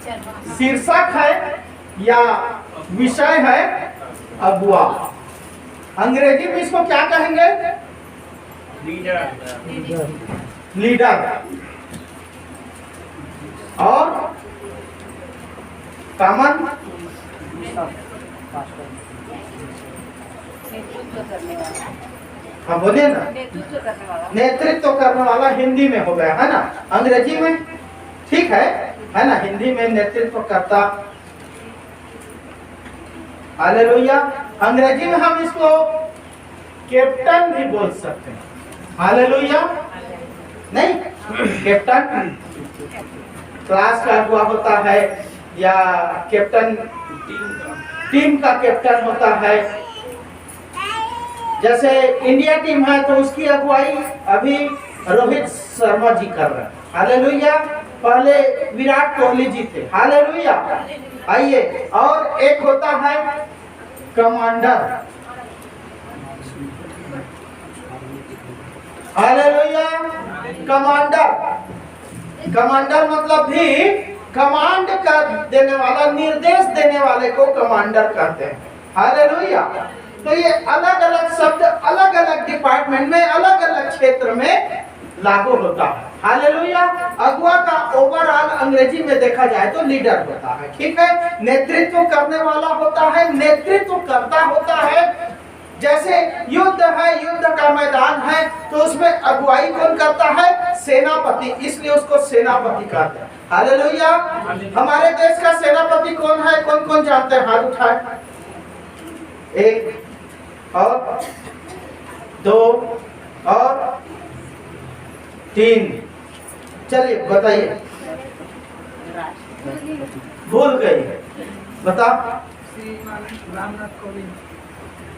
शीर्षक है या विषय है अगुआ। अंग्रेजी में इसको क्या कहेंगे? लीडर। और कॉमन हाँ बोलिए ना, नेतृत्व करने वाला हिंदी में हो गया है ना। अंग्रेजी में ठीक है ना, हिंदी में नेतृत्व करता। हालेलुया। अंग्रेजी में हम इसको कैप्टन भी बोल सकते हैं। हालेलुया। नहीं, कैप्टन क्लास का अगुआ होता है या कैप्टन टीम का कैप्टन होता है। जैसे इंडिया टीम है तो उसकी अगुवाई अभी रोहित शर्मा जी कर रहे हैं। हालेलुया। पहले विराट कोहली जी थे। हालेलुया। आइए, और एक होता है कमांडर। हालेलुया। कमांडर, कमांडर मतलब भी कमांड कर देने वाला, निर्देश देने वाले को कमांडर कहते हैं। हालेलुया। तो ये अलग अलग शब्द अलग अलग डिपार्टमेंट में, अलग अलग क्षेत्र में लागू होता है। हालेलुया। अगुआ का ओवरऑल अंग्रेजी में देखा जाए तो लीडर होता है। ठीक है, नेतृत्व करने वाला होता है, नेतृत्व करता होता है। जैसे युद्ध है, युद्ध का मैदान है तो उसमें अगुवाई कौन करता है? सेनापति, इसलिए उसको सेनापति कहते हैं। हालेलुया। हमारे देश का सेनापति कौन है? कौन कौन जानते हैं? हाथ उठाए। एक और दो और तीन, चलिए बताइए। भूल गई, बता। रामनाथ कोविंद।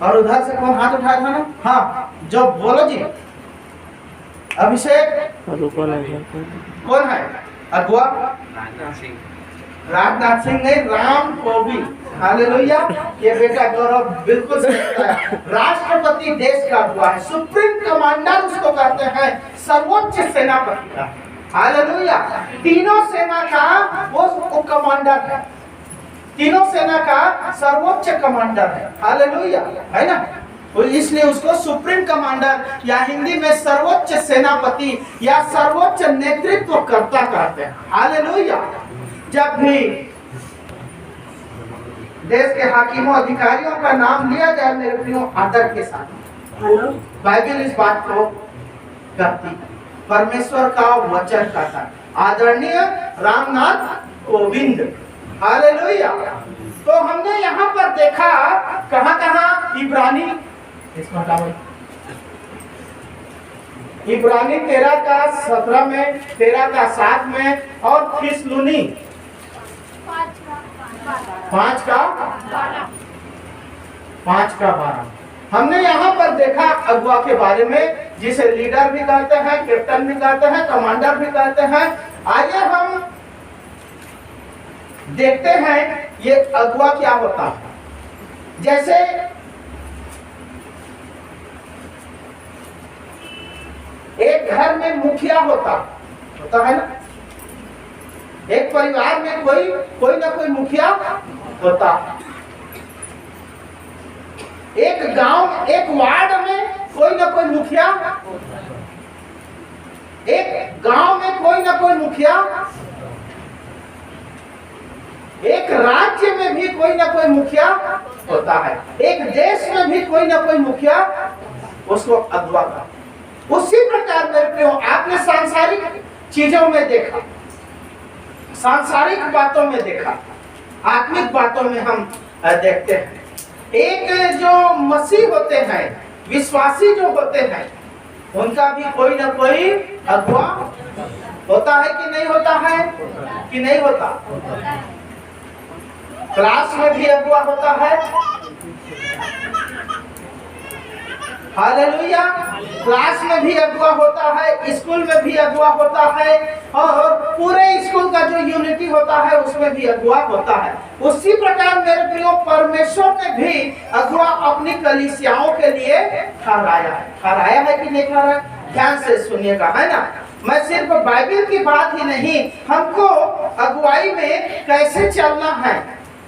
और उधर से कौन हाथ उठाया था ना? हाँ, जो बोलो जी। अभिषेक कौन है अगुआ? राजनाथ सिंह नहीं, राम कोविंद। हालेलुया। ये बेटा गौरव बिल्कुल सही है। राष्ट्रपति देश का अगुआ है, सुप्रीम कमांडर उसको कहते हैं, सर्वोच्च सेनापति का। हालेलुया। तीनों सेना का वो कमांडर है, तीनों सेना का सर्वोच्च कमांडर है। हालेलुया, है ना। तो इसलिए उसको सुप्रीम कमांडर या हिंदी में सर्वोच्च सेनापति या सर्वोच्च नेतृत्व कर्ता कहते हैं। हालेलुया। जब भी देश के हाकिमों अधिकारियों का नाम लिया जाए मेरे प्रियो आदर के साथ, बाइबल इस बात को कहती है, परमेश्वर का वचन कहता है, आदरणीय रामनाथ कोविंद। हालेलुया। तो हमने यहाँ पर देखा कहाँ इब्रानी, इब्रानी 13 का 17 में, 13 का 7 में, और थिस्सलुनी 5 का 12। हमने यहाँ पर देखा अगुआ के बारे में, जिसे लीडर भी कहते हैं, कैप्टन भी कहते हैं, कमांडर भी कहते हैं। आइए हम देखते हैं ये अगुआ क्या होता है। जैसे एक घर में मुखिया होता है ना, एक परिवार में कोई ना कोई मुखिया होता। एक गांव, एक वार्ड में कोई ना कोई मुखिया, एक गांव में कोई ना कोई मुखिया, एक राज्य में भी कोई ना कोई मुखिया होता है, एक देश में भी कोई ना कोई मुखिया, उसको अगुआ का। उसी प्रकार मेरे प्रियो आपने सांसारिक चीजों में देखा, सांसारिक बातों में देखा, आत्मिक बातों में हम देखते हैं। एक जो मसीह होते हैं, विश्वासी जो होते हैं, उनका भी कोई ना कोई अगुआ होता है कि नहीं होता है? कि नहीं होता? क्लास में भी अगुआ होता है। हालेलुया। क्लास में भी अगुआ होता है, स्कूल में भी अगुआ होता है, और पूरे स्कूल का जो यूनिटी होता है उसमें भी अगुआ होता है। उसी प्रकार मेरे प्रियो परमेश्वर ने भी अगुआ अपनी कलीसियाओं के लिए ठहराया है। ठहराया है कि नहीं ठहराया? ध्यान से सुनिएगा, है ना। मैं सिर्फ बाइबल की बात ही नहीं, हमको अगुवाई में कैसे चलना है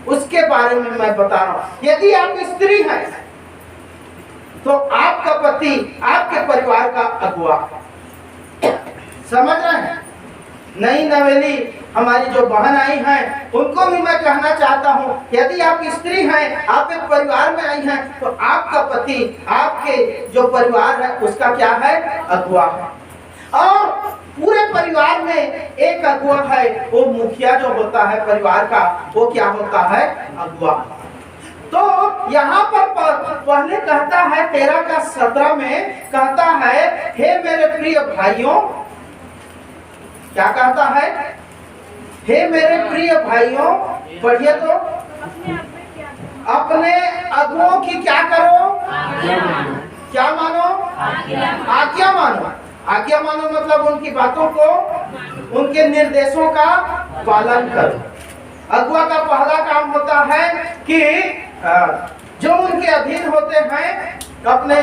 उसके बारे में मैं बता रहा हूं। यदि आप स्त्री हैं तो आपका पति आपके परिवार का अगुवा, समझ रहे हैं? नई नवेली हमारी जो बहन आई हैं उनको भी मैं कहना चाहता हूं, यदि आप स्त्री हैं, आप एक परिवार में आई हैं, तो आपका पति आपके जो परिवार है उसका क्या है? अगुआ है। और पूरे परिवार में एक अगुआ है, वो मुखिया जो होता है परिवार का, वो क्या होता है? अगुआ। तो यहाँ पर पहले कहता है 13:17 में कहता है, हे मेरे प्रिय भाइयों, क्या कहता है? हे मेरे प्रिय भाइयों, पढ़िए तो, अपने अगुओं की क्या करो? क्या मानो? आज्ञा मानो। आज्ञा मानो मतलब उनकी बातों को, उनके निर्देशों का पालन करो। अगुआ का पहला काम होता है कि जो उनके अधीन होते हैं, अपने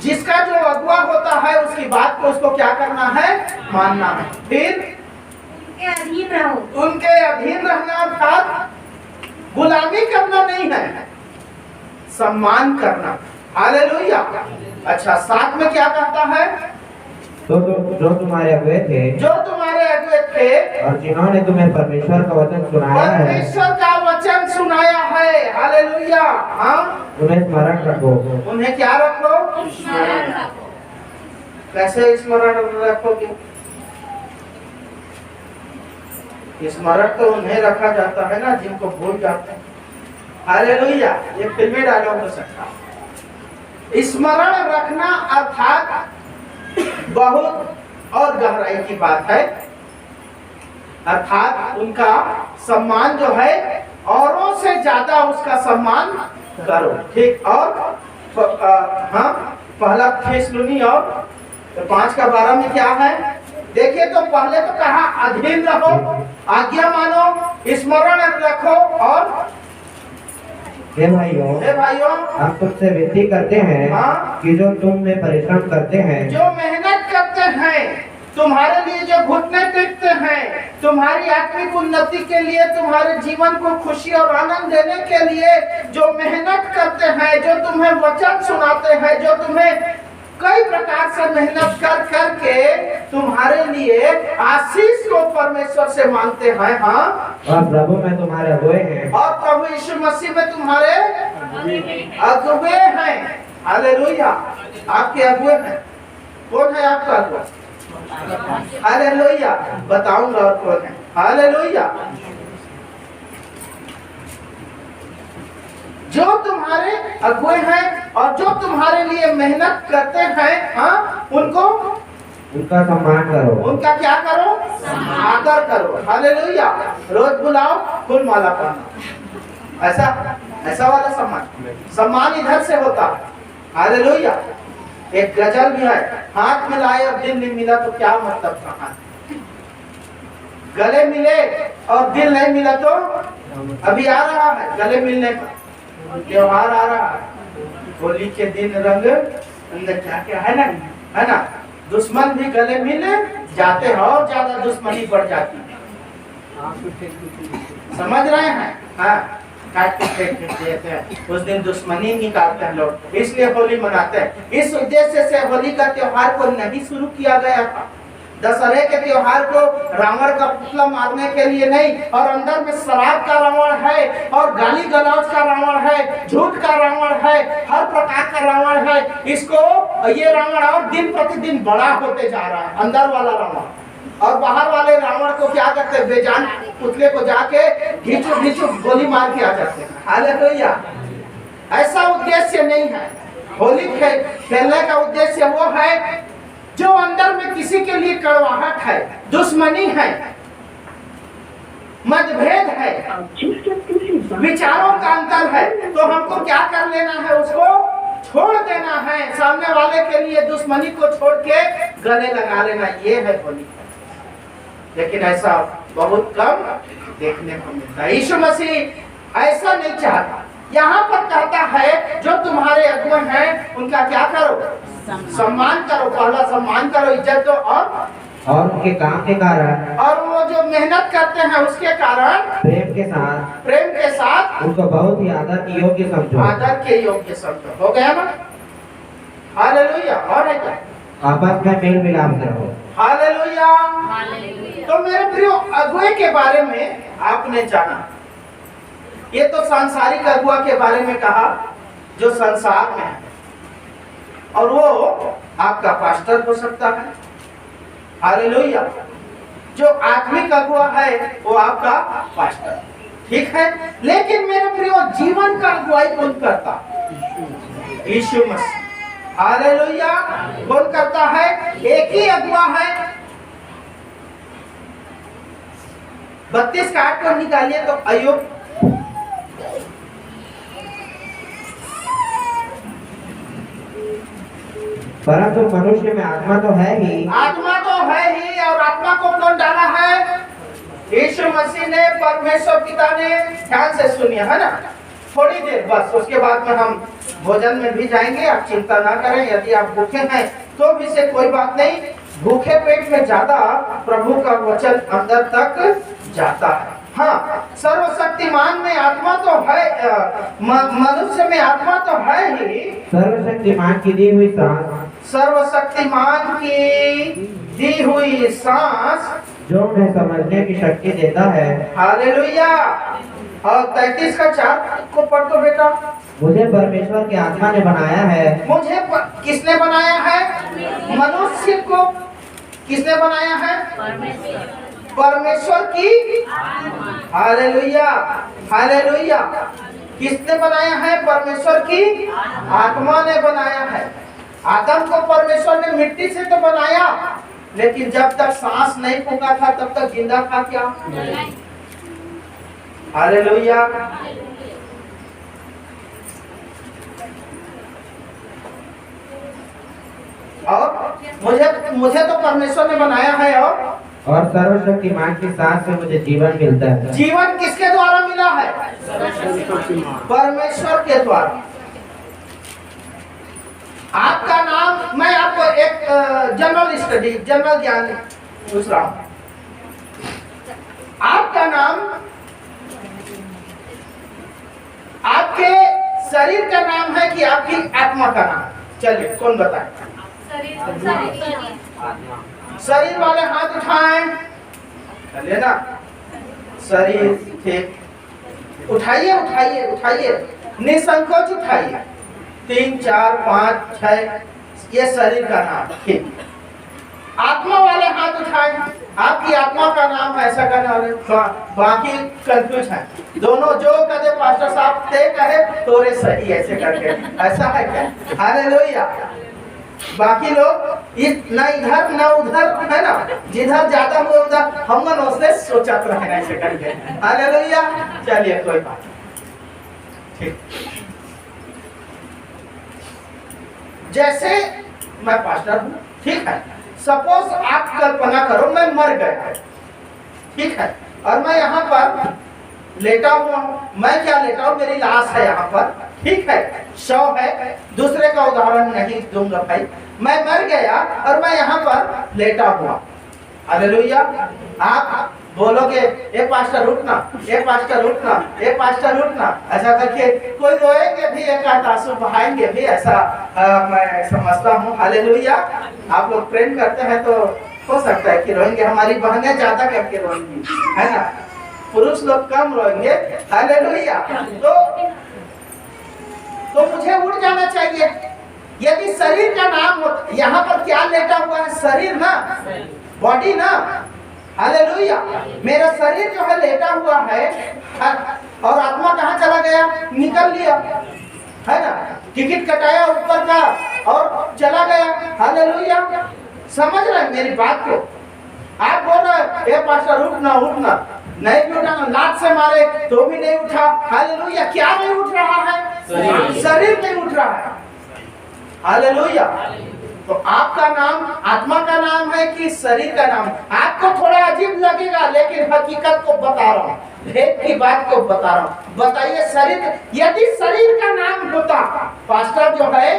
जिसका जो अगुआ होता है उसकी बात को उसको क्या करना है? मानना है। फिर उनके अधीन रहो। उनके अधीन रहना अर्थात गुलामी करना नहीं है, सम्मान करना। हालेलुया। अच्छा, साथ में क्या कहता है? तो जो तुम्हारे अगुए थे, जो तुम्हारे अगुए थे और जिन्होंने तुम्हें परमेश्वर का वचन सुनाया है, परमेश्वर का वचन सुनाया है। हालेलुया। हाँ, उन्हें स्मरण रखो। उन्हें क्या रखो? स्मरण रखो। कैसे स्मरण रखोगे? स्मरण तो उन्हें रखा जाता है ना जिनको भूल जाते हैं। हालेलुया। ये फिल्मी डायलॉग हो सकता है। स्मरण रखना अर्थात बहुत और गहराई की बात है, अर्थात उनका सम्मान जो है औरों से ज्यादा उसका सम्मान करो। ठीक। और हाँ, पहला थिस्सलुनी और 5:12 में क्या है? देखिए, तो पहले तो कहा अधीन रहो, आज्ञा मानो, स्मरण रखो, और हे भाइयों, हम तुमसे विनती करते हैं कि जो तुम में परिश्रम करते हैं, जो मेहनत करते हैं, तुम्हारे लिए जो घुटने टेकते हैं, तुम्हारी आत्मिक उन्नति के लिए, तुम्हारे जीवन को खुशी और आनंद देने के लिए जो मेहनत करते हैं, जो तुम्हें वचन सुनाते हैं, जो तुम्हें कई प्रकार से मेहनत कर करके तुम्हारे लिए आशीष को परमेश्वर से मांगते हैं। हाँ, और प्रभु में तुम्हारे अगुए हैं, और प्रभु यीशु मसीह में तुम्हारे अगुए हैं। हालेलुया। आपके अगुए हैं। कौन है आपका अगुआ? हालेलुया। बताऊंगा और कौन है। हालेलुया। जो तुम्हारे अगुए हैं और जो तुम्हारे लिए मेहनत करते हैं, हाँ, उनका सम्मान करो। उनका क्या करो? आदर करो। हालेलुया। रोज बुलाओ, फूल माला पहनाओ। ऐसा वाला सम्मान इधर से होता। हालेलुया। एक गजल भी है, हाथ मिलाए और दिल नहीं मिला तो क्या मतलब कहा? गले मिले और दिल नहीं मिला तो अभी आ रहा है गले मिलने का त्योहार आ रहा है, होली के दिन रंग क्या क्या है ना, दुश्मन भी गले मिल जाते हैं और ज्यादा दुश्मनी बढ़ जाती है। समझ रहे हैं? हाँ, काट के फेंक देते हैं, उस दिन दुश्मनी निकालते हैं लोग, इसलिए होली मनाते हैं। इस उद्देश्य से होली का त्योहार को नहीं शुरू किया गया था। दशहरे के त्योहार को रावण का पुतला मारने के लिए नहीं, और अंदर में शराब का रावण है, और गाली गलौज का रावण है, झूठ का रावण है, हर प्रकार का रावण है। इसको ये रावण और दिन प्रतिदिन बड़ा होते जा रहा है, अंदर वाला रावण। और बाहर वाले रावण को क्या करते हैं? बेजान पुतले को जाके घींचो घींचो गोली मार के आ जाते हैं। हालेलुया। ऐसा उद्देश्य नहीं है। होली खेलने का उद्देश्य वो है जो अंदर में किसी के लिए कड़वाहट है, दुश्मनी है, मतभेद है, विचारों का अंतर है, तो हमको क्या कर लेना है? उसको छोड़ देना है। सामने वाले के लिए दुश्मनी को छोड़ के गले लगा लेना, ये है होली। लेकिन ऐसा बहुत कम देखने को मिलता है। यीशु मसीह ऐसा नहीं चाहता। यहाँ पर कहता है जो तुम्हारे अगुए हैं उनका क्या करो? सम्मान करो। पहला सम्मान करो, इज्जत दो, और और उनके काम के कारण और वो जो मेहनत करते हैं उसके कारण प्रेम के साथ उनको बहुत ही आदर के योग्य समझो। आदर के योग्य समझो। हो गया ना? हालेलुया। और है क्या? आपस में मेल मिलाप करो। हालेलुया। तो मेरे प्रियो, अगुए के बारे में आपने जाना, ये तो सांसारिक अगुआ के बारे में कहा जो संसार में है, और वो आपका पास्टर हो सकता है। हालेलुया। जो आत्मिक अगुआ है वो आपका पास्टर, ठीक है। लेकिन मेरे प्रियो, जीवन का अगुवाई कौन करता? यीशु मसीह। हालेलुया। कौन करता है? एक ही अगुआ है। 32 का 8 को निकालिए तो अय्यूब परंतु मनुष्य में आत्मा तो है ही। आत्मा तो है ही, और आत्मा को कौन डाला है? यीशु मसीह ने, परमेश्वर पिता ने। ध्यान से सुनिए, है ना? थोड़ी देर बस, उसके बाद में हम भोजन में भी जाएंगे। आप चिंता ना करें, यदि आप भूखे हैं तो भी से कोई बात नहीं। भूखे पेट में ज्यादा प्रभु का वचन अंदर तक जाता है। हाँ, सर्वशक्तिमान में आत्मा तो है, मनुष्य में आत्मा तो है ही। सर्वशक्तिमान की दी हुई सांस, सर्वशक्तिमान की दी हुई सांस जो उन्हें समझने की शक्ति देता है। हालेलुया। और 33 का 4 को पढ़ दो बेटा। मुझे परमेश्वर की आत्मा ने बनाया है। मुझे किसने बनाया है? मनुष्य को किसने बनाया है? परमेश्वर की। हालेलुया। हालेलुया। किसने बनाया है? परमेश्वर की आत्मा ने बनाया है। आदम को परमेश्वर ने मिट्टी से तो बनाया, लेकिन जब तक सांस नहीं फूंका था तब तक जिंदा था क्या? हालेलुया। और मुझे तो परमेश्वर ने बनाया है, और सर्वशक्तिमान की सांस से मुझे जीवन मिलता है। जीवन किसके द्वारा मिला है? परमेश्वर के द्वारा। आपका नाम, मैं आपको एक जनरल स्टडी, जनरल ज्ञान पूछ रहा हूं। आपका नाम, आपके शरीर का नाम है कि आपकी आत्मा का नाम? चलिए, कौन बताए? शरीर वाले हाथ उठाएं। चलिए ना, शरीर, ठीक। उठाइए उठाइए उठाइए, निसंकोच उठाइए। 3 4 5 6, ये शरीर का नाम, ठीक। आत्मा वाले हाथ उठाएं। आपकी आत्मा का नाम है, ऐसा करने वाले बाकी कंफ्यूज है दोनों। जो कहते पास्टर साहब ते कहे तोरे सही, ऐसे करके, ऐसा है क्या? हालेलुया। बाकी लोग ना इधर ना उधर, है ना? जिधर ज्यादा हुआ उधर हम उसने सोचा तो है, ऐसे करके। हालेलुया। चलिए, कोई बात, ठीक। जैसे मैं पास्टर हूँ, ठीक है। सपोज आप कल्पना करो मैं मर गया, ठीक है, और मैं यहाँ पर लेटा हुआ हूँ। मैं क्या लेटा हूँ? मेरी लाश है यहाँ पर, ठीक है, शव है। दूसरे का उदाहरण नहीं दूंगा भाई। मैं मर गया और मैं यहाँ पर लेटा हुआ। हालेलुया। आप बोलोगे ए पास्टर उठना, ए पास्टर उठना, ए पास्टर उठना, ऐसा करके कोई रोएंगे भी, एक आंसू बहाएंगे भी, ऐसा मैं समझता हूँ। हालेलुया। आप लोग प्रेम करते हैं तो हो सकता है कि रोएंगे। हमारी बहनें ज्यादा करके रोएंगी, है ना? पुरुष लोग कम रोएंगे। हालेलुया। तो मुझे उठ जाना चाहिए। यदि शरीर का नाम हो, यहाँ पर क्या लेटा हुआ है? शरीर ना, बॉडी ना। हालेलुया। मेरा शरीर जो है लेटा हुआ है, और आत्मा कहाँ चला गया? निकल लिया, है ना? टिकट कटाया ऊपर का और चला गया। हालेलुया। समझ रहे हैं मेरी बात को? आप बोल रहे पास्टर उठना उठना, नहीं भी उठाना, लात से मारे तो भी नहीं उठा। हालेलुया। क्या नहीं उठ रहा है? शरीर नहीं उठ रहा है। हालेलुया। तो आपका नाम आत्मा का नाम है कि शरीर का नाम? आपको थोड़ा अजीब लगेगा, लेकिन हकीकत को बता रहा हूँ, भेद की बात को बता रहा हूँ। बताइए, शरीर, यदि शरीर का नाम होता, पास्टर जो है,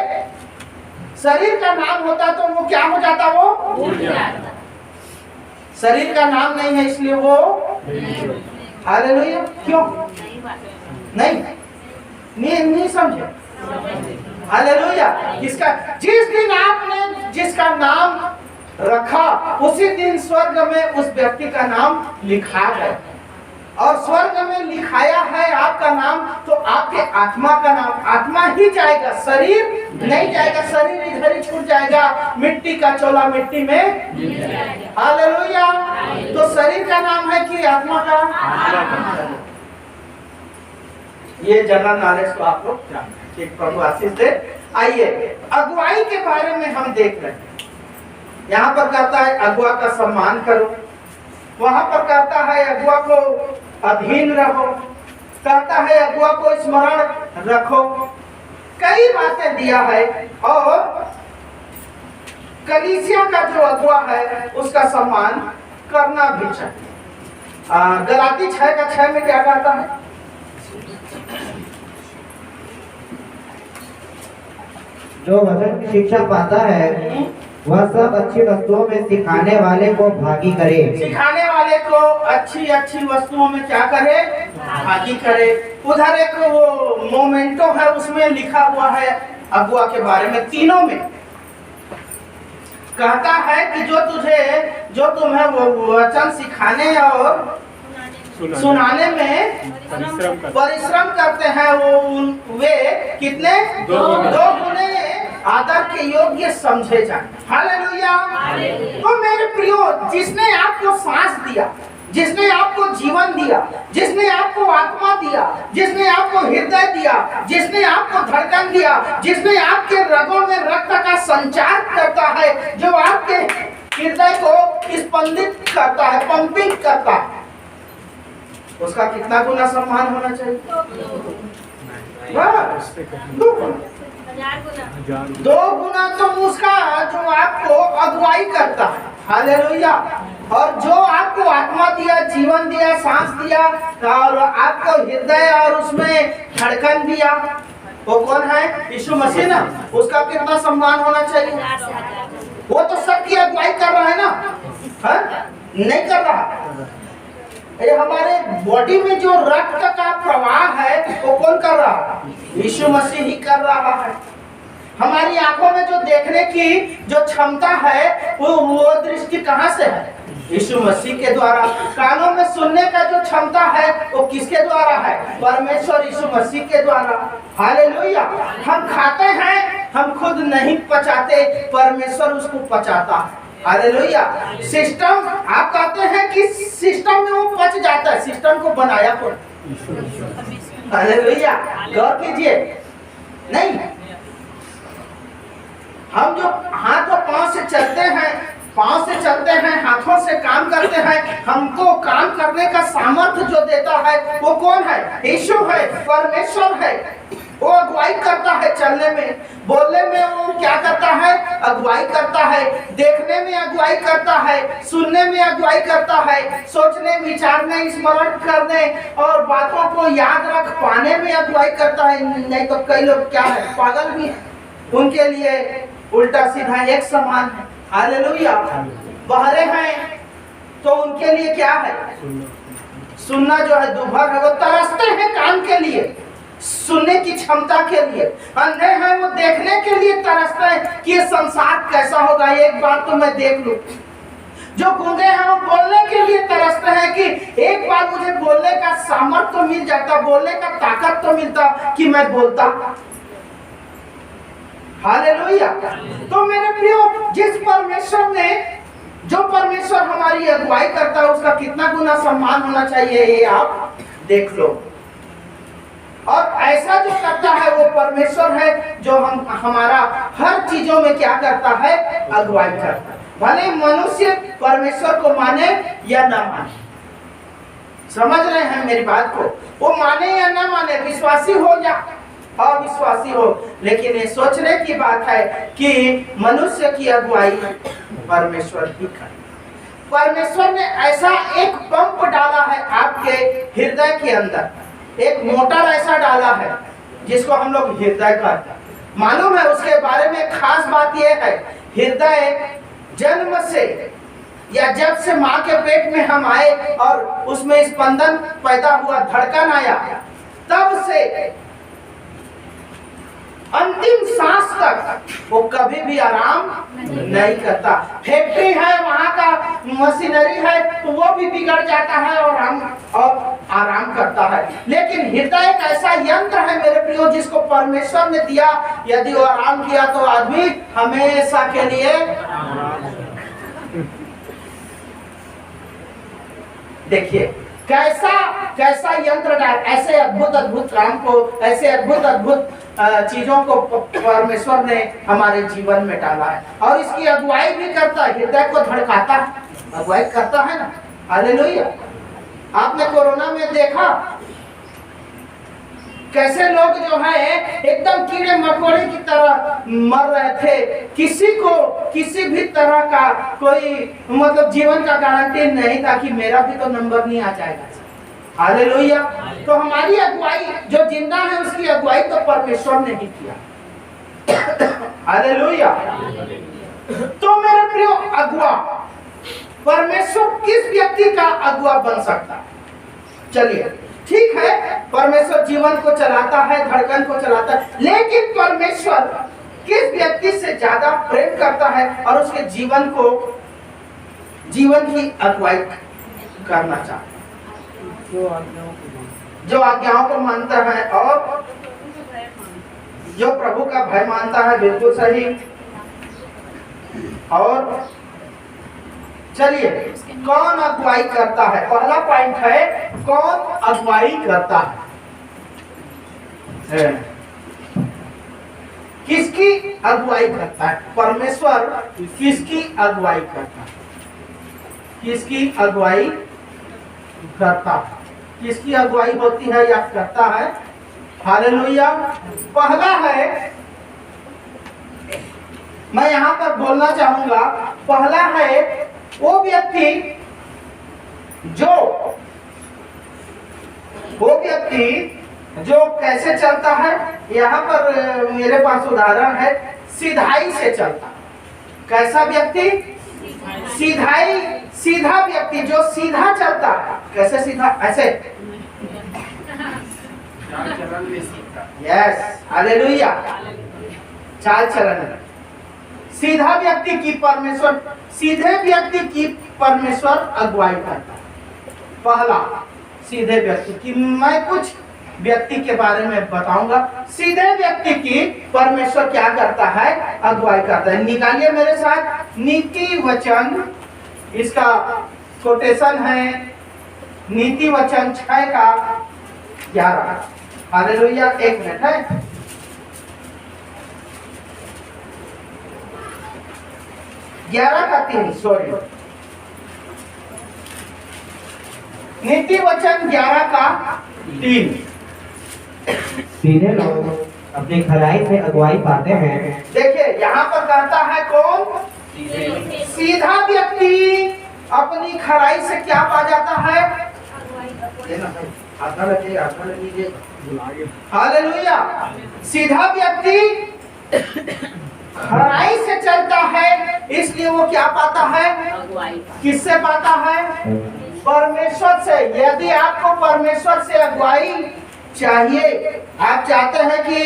शरीर का नाम होता तो वो क्या हो जाता? वो शरीर का नाम नहीं है इसलिए वो हालेलुया। क्यों नहीं समझे? हालेलुया। जिस दिन आपने जिसका नाम रखा उसी दिन स्वर्ग में उस व्यक्ति का नाम लिखा है, और स्वर्ग में लिखाया है आपका नाम, तो आपके आत्मा का नाम, आत्मा ही जाएगा, शरीर नहीं जाएगा। शरीर इधर ही छूट जाएगा, मिट्टी का चोला मिट्टी में। हालेलुया। तो शरीर का नाम है कि आत्मा का? ये जनरल नॉलेज को आप लोग जानते हैं। ठीक, प्रभु आशीष दे। आइए अगुवाई के बारे में हम देख रहे हैं। यहाँ पर कहता है अगुआ का सम्मान करो, वहां पर कहता है अगुआ को अधीन रहो, कहता है अगुआ को स्मरण रखो, कई बातें दिया है। और कलीसिया का जो अगुआ है उसका सम्मान करना भी चाहिए। गलाती 6:6 में क्या कहता है? जो वचन की शिक्षा पाता है वह सब अच्छी वस्तुओं में सिखाने वाले को भागी करे। सिखाने वाले को अच्छी अच्छी वस्तुओं में क्या करे? भागी करे। उधर एक वो मोमेंटो है, उसमें लिखा हुआ है अगुआ के बारे में, तीनों में कहता है कि जो तुम्हें वो वचन सिखाने और सुनाने में परिश्रम करते हैं, वे कितने? 2 गुने आदर के योग्य समझे जाए। हालेलुया। तो मेरे प्रियो, जिसने आपको सांस दिया, जिसने आपको जीवन दिया, जिसने आपको आत्मा दिया, जिसने आपको हृदय दिया, जिसने आपको धड़कन दिया, जिसने आपके रगों में रक्त का संचार करता है, जो आपके हृदय को स्पंदित करता है, पंपिंग करता है, उसका कितना गुना सम्मान होना चाहिए? 2 गुना तो उसका जो आपको अगुवाई करता है। हालेलुया। और जो आपको आत्मा दिया, जीवन दिया, सांस दिया, और आपको हृदय और उसमें धड़कन दिया, वो कौन है? यीशु मसीह ना। उसका कितना सम्मान होना चाहिए? वो तो सबकी अगुवाई कर रहा है ना, है? नहीं कर रहा। ये हमारे बॉडी में जो रक्त का प्रवाह है वो कौन कर रहा है? यीशु मसीह ही कर रहा है। हमारी आंखों में जो देखने की जो क्षमता है वो दृष्टि कहाँ से है? यीशु मसीह के द्वारा। कानों में सुनने का जो क्षमता है वो किसके द्वारा है? परमेश्वर यीशु मसीह के द्वारा। हालेलुया। हम खाते हैं, हम खुद नहीं पचाते, परमेश्वर उसको पचाता है। हालेलुया। सिस्टम, आप कहते हैं कि सिस्टम में वो पच जाता है, सिस्टम को बनाया कौन? हालेलुया। गौर कीजिए। नहीं, हम जो हाथ और पांव से चलते हैं, हाथों से काम करते हैं, हमको काम करने का सामर्थ्य जो देता है वो कौन है? यीशु है, परमेश्वर है। वो अगुवाई करता है, चलने में, बोलने में वो क्या करता है? अगुवाई करता है। देखने में अगुवाई करता है, सुनने में अगुवाई करता है, सोचने, विचारने, स्मरण करने और बातों को याद रख पाने में अगुवाई करता है। नहीं तो कई लोग क्या है? पागल भी है, उनके लिए उल्टा सीधा एक समान है। हालेलुया। बहरे हैं तो उनके लिए क्या है? सुनना जो है दुभर है, वो तरसते हैं कान के लिए, सुनने की क्षमता के लिए। अंधे हैं, वो देखने के लिए तरसते हैं कि ये संसार कैसा होगा, एक बार तो मैं देख लूं। जो गूंगे हैं वो बोलने के लिए तरसते हैं कि एक बार मुझे बोलने का सामर्थ्य तो मिल जाता, बोलने का ताकत तो मिलता कि मैं बोलता। हालेलुया। तो मेरे प्रियो, जो परमेश्वर हमारी अगुवाई करता है उसका कितना गुना सम्मान होना चाहिए, ये आप देख लो। और ऐसा जो करता है वो परमेश्वर है, जो हमारा हर चीजों में क्या करता है? अगुवाई करता है। भले मनुष्य परमेश्वर को माने या ना माने, समझ रहे हैं मेरी बात को? वो माने या ना माने, विश्वासी हो या अविश्वासी हो, लेकिन ये सोचने की बात है कि मनुष्य की अगुवाई परमेश्वर ही करे। परमेश्वर ने ऐसा एक पंप डाला है आपके हृदय के अंदर, एक मोटर ऐसा डाला है जिसको हम लोग हृदय कहते हैं। मालूम है उसके बारे में खास बात यह है, हृदय जन्म से या जब से माँ के पेट में हम आए और उसमें स्पंदन पैदा हुआ, धड़कन आया, तब से अंतिम सांस तक वो कभी भी आराम नहीं करता। फैक्ट्री है, वहां का मशीनरी है, तो वो भी बिगड़ जाता है और आराम करता है। लेकिन हृदय एक ऐसा यंत्र है मेरे प्रियो, जिसको परमेश्वर ने दिया, यदि वो आराम किया तो आदमी हमेशा के लिए। देखिए कैसा कैसा यंत्र डाल, ऐसे अद्भुत अद्भुत काम को, ऐसे अद्भुत अद्भुत चीजों को परमेश्वर ने हमारे जीवन में डाला है, और इसकी अगुवाई भी करता है, हृदय को धड़काता है, अगुवाई करता है ना। हालेलुया। आपने कोरोना में देखा कैसे लोग जो है एकदम कीड़े मकोड़े की तरह मर रहे थे, किसी को किसी भी तरह का कोई मतलब जीवन का गारंटी नहीं था कि मेरा भी तो नंबर नहीं आ जाएगा। हालेलुया। तो हमारी अगुवाई, जो जिंदा है उसकी अगुवाई तो परमेश्वर ने ही किया। हालेलुया। तो मेरे प्रियो, अगुआ परमेश्वर किस व्यक्ति का अगुआ बन सकता है? चलिए ठीक है, परमेश्वर जीवन को चलाता है, धड़कन को चलाता है, लेकिन परमेश्वर किस व्यक्ति से ज्यादा प्रेम करता है और उसके जीवन की अगुवाई करना चाहता है? जो आज्ञाओं को मानता है और जो प्रभु का भय मानता है। बिल्कुल सही। और चलिए, कौन अगुवाई करता है? पहला पॉइंट है, कौन अगुवाई करता है? किसकी अगुवाई करता है? परमेश्वर किसकी अगुवाई करता है? किसकी अगुवाई करता है? किसकी अगुवाई होती है या करता है? हालेलुया। पहला है, मैं यहां पर बोलना चाहूंगा, पहला है वो व्यक्ति जो कैसे चलता है। यहाँ पर मेरे पास उदाहरण है, सीधाई से चलता। कैसा व्यक्ति? सीधा व्यक्ति जो सीधा चलता है। कैसे सीधा? ऐसे। Yes, hallelujah. चाल चलन। सीधा व्यक्ति की परमेश्वर, सीधे व्यक्ति की परमेश्वर अगुवाई करता है। पहला, सीधे व्यक्ति की। मैं कुछ व्यक्ति के बारे में बताऊंगा। सीधे व्यक्ति की परमेश्वर क्या करता है? अगुवाई करता है। निकालिए मेरे साथ नीति वचन, इसका कोटेशन है नीति वचन 6:11। हालेलुया। एक मिनट है, ग्यारह का 3, सॉरी, नीति वचन 11:3। सीधे लोग अपनी खराई से अगुवाई पाते हैं। देखिए यहाँ पर कहता है कौन? सीधा व्यक्ति अपनी खराई से क्या पा जाता है? हालेलुया। सीधा व्यक्ति खराई से चलता है, इसलिए वो क्या पाता है? किससे पाता है? परमेश्वर से। यदि आपको परमेश्वर से अगुवाई चाहिए, आप चाहते हैं कि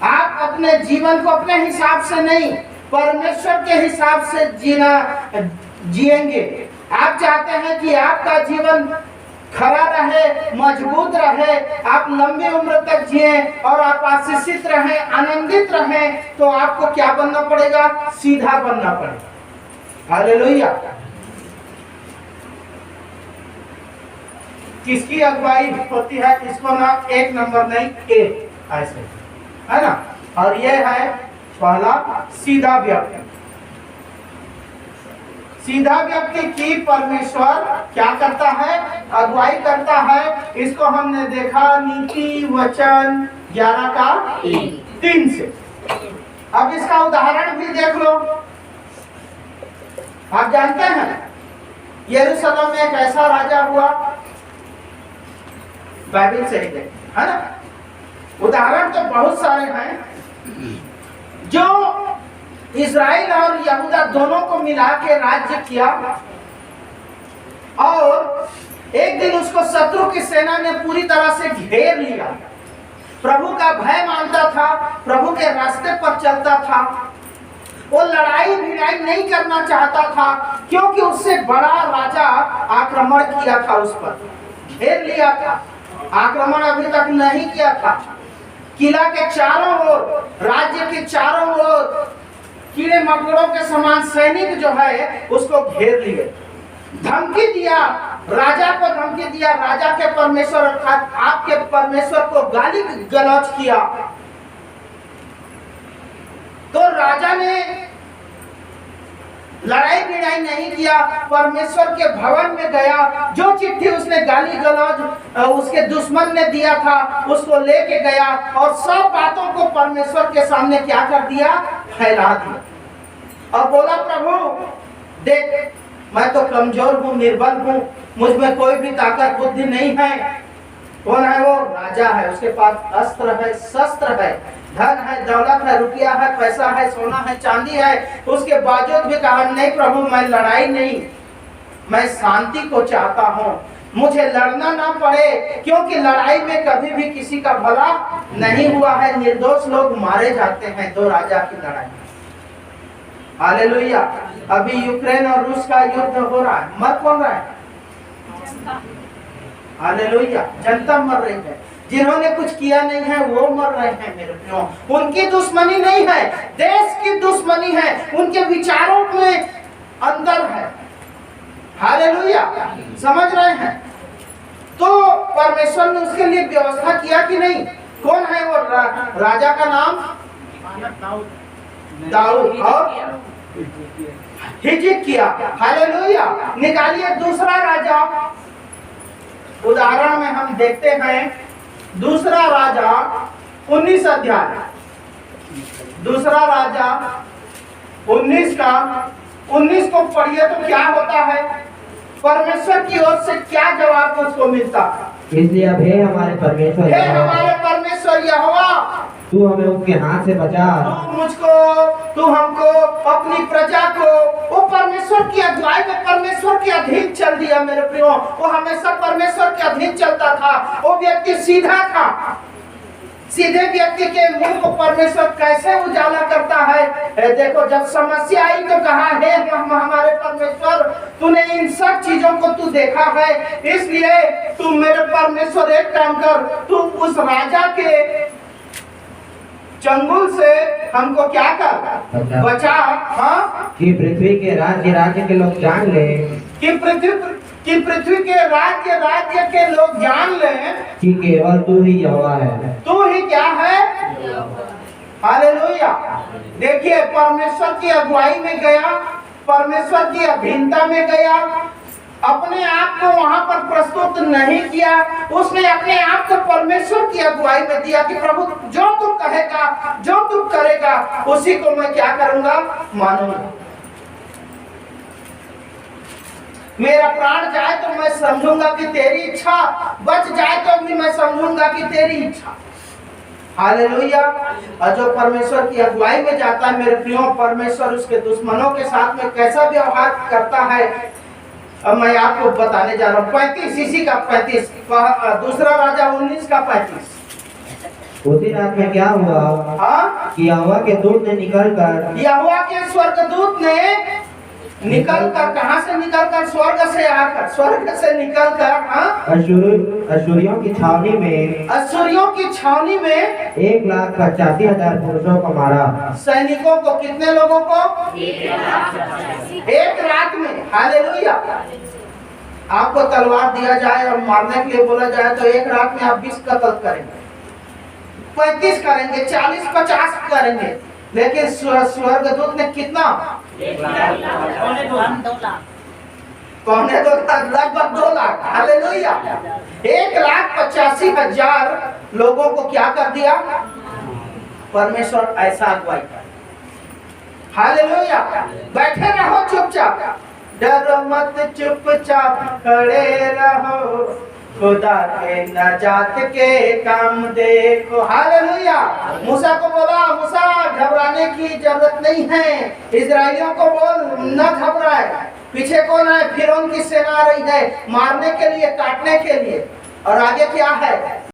आप अपने जीवन को अपने हिसाब से नहीं, परमेश्वर के हिसाब से जिएंगे, आप चाहते हैं कि आपका जीवन खरा रहे, मजबूत रहे, आप लंबी उम्र तक जिए और आप आशीषित रहें, आनंदित रहें, तो आपको क्या बनना पड़ेगा? सीधा बनना पड़ेगा। हालेलुया। किसकी अगुवाई होती है? इसको ना एक नंबर नहीं, एक ऐसे, है ना। और ये है पहला, सीधा व्यक्ति। सीधा व्यक्ति की परमेश्वर क्या करता है? अगुवाई करता है। इसको हमने देखा नीति वचन 11:3 से। अब इसका उदाहरण भी देख लो। आप जानते हैं यरूशलेम में एक ऐसा राजा हुआ, बाइबल से ही देख, है ना। उदाहरण तो बहुत सारे हैं, जो इजराइल और यहूदा दोनों को मिला के राज्य किया, और एक दिन उसको शत्रु की सेना ने पूरी तरह से घेर लिया। प्रभु का भय मानता था, प्रभु के रास्ते पर चलता था, वो लड़ाई भिड़ाई नहीं करना चाहता था, क्योंकि उससे बड़ा राजा आक्रमण किया था, उस पर घेर लिया था। आक्रमण अभी तक नहीं किया था। किला के चारों ओर, राज्य के चारों ओर कीड़े मकोड़ों के समान सैनिक जो है उसको घेर लिए। धमकी दिया, राजा को धमकी दिया, राजा के परमेश्वर अर्थात आपके परमेश्वर को गाली गलौज किया। तो राजा ने लड़ाई भिड़ाई नहीं किया, परमेश्वर के भवन में गया, जो चिट्ठी उसने गाली गलौज उसके दुश्मन ने दिया था उसको लेके गया और सब बातों को परमेश्वर के सामने क्या कर दिया, फैला दिया और बोला, प्रभु देख, मैं तो कमजोर हूँ, निर्बल हूँ, मुझ में कोई भी ताकत बुद्धि नहीं है। कौन है वो? राजा है, उसके पास अस्त्र है, शस्त्र है, धन है, दौलत है, रुपया है, पैसा है, सोना है, चांदी है। उसके बावजूद भी कहा, नहीं प्रभु, मैं लड़ाई नहीं, मैं शांति को चाहता हूँ, मुझे लड़ना ना पड़े, क्योंकि लड़ाई में कभी भी किसी का भला नहीं हुआ है, निर्दोष लोग मारे जाते हैं दो राजा की लड़ाई। हालेलुया। अभी यूक्रेन और रूस का युद्ध हो रहा है, मर कौन रहा है? हालेलुया, जनता मर रही है। जिन्होंने कुछ किया नहीं है वो मर रहे हैं मेरे प्रियो। उनकी दुश्मनी नहीं है, देश की दुश्मनी है, उनके विचारों में अंतर है। हालेलुया, समझ रहे हैं? तो परमेश्वर ने उसके लिए व्यवस्था किया कि नहीं? कौन है वो राजा का नाम? दाऊद और हिजकिय्याह। हालेलुया। निकालिए दूसरा राजा, उदाहरण में हम देखते हैं दूसरा राजा 19 अध्याय, दूसरा राजा 19 को पढ़िए तो क्या होता है, परमेश्वर की ओर से क्या जवाब उसको मिलता है। इसलिए अब हे हमारे परमेश्वर, हे हमारे परमेश्वर यहोवा, तू हमें उसके हाथ से बचा, तू हमको, अपनी प्रजा को, वो परमेश्वर की अगुवाई में परमेश्वर के अधीन चल दिया मेरे प्रियो। वो हमेशा परमेश्वर के अधीन चलता था। वो व्यक्ति सीधा था। सीधे व्यक्ति के मुंह को परमेश्वर कैसे उजाला करता है। देखो, जब समस्या आई तो कहा, हे हमारे परमेश्वर, तूने इन सब चीजों को तू देखा है, इसलिए तू मेरे परमेश्वर एक काम कर, तू उस राजा के चंगुल से हमको क्या कर, बचा। हाँ, कि पृथ्वी के राज्य के लोग जान ले, कि पृथ्वी के राज्य के लोग जान ले कि केवल तू ही यहोवा है। तू ही क्या है? हालेलुया। देखिए, परमेश्वर की अगुवाई में गया, परमेश्वर की अधीनता में गया, अपने आप को वहां पर प्रस्तुत नहीं किया, उसने अपने आप को परमेश्वर की अगुवाई में दिया कि प्रभु जो तू कहेगा, जो तू करेगा, उसी को मैं क्या करूंगा, मानूंगा। मेरा प्राण जाए तो मैं समझूंगा कि तेरी इच्छा, बच जाए तो भी मैं समझूंगा कि तेरी इच्छा। हालेलुया। और जो परमेश्वर की अगुवाई में जाता है मेरे प्रियो, परमेश्वर उसके दुश्मनों के साथ में कैसा व्यवहार करता है, अब मैं आपको बताने जा रहा हूँ। 35 इसी का 35, दूसरा राजा 19 का 35। उसी रात में क्या हुआ, हाँ, कि यहोवा के दूत ने निकलकर, यहोवा के स्वर्गदूत ने निकलकर, कहाँ से निकलकर? स्वर्ग से आकर, स्वर्ग से निकलकर, हाँ, अशूरियों की छावनी में, अशूरियों की छावनी में 1,85,000 पुरुषों को मारा। सैनिकों को, कितने लोगों को? एक रात में। हालेलुया। आपको तलवार दिया जाए और मारने के लिए बोला जाए तो एक रात में आप 20 कत्ल करेंगे, 35 करेंगे, 40-50 करेंगे, लेकिन स्वर्गदूत ने कितना? 2 लाख, लगभग 2 लाख। हालेलुया। 1,85,000 लोगों को क्या कर दिया? परमेश्वर ऐसा अगुवाई कर। हालेलुया। बैठे रहो चुपचाप, डरो मत, चुपचाप खड़े रहो, खुदा के नजात के काम देखो। हालेलुया। मूसा को बोला, मूसा घबराने की जरूरत नहीं है, इजराइलियों को बोल न घबराए, पीछे कौन है? फिरौन की सेना आ रही है मारने के लिए, काटने के लिए। और आगे क्या है?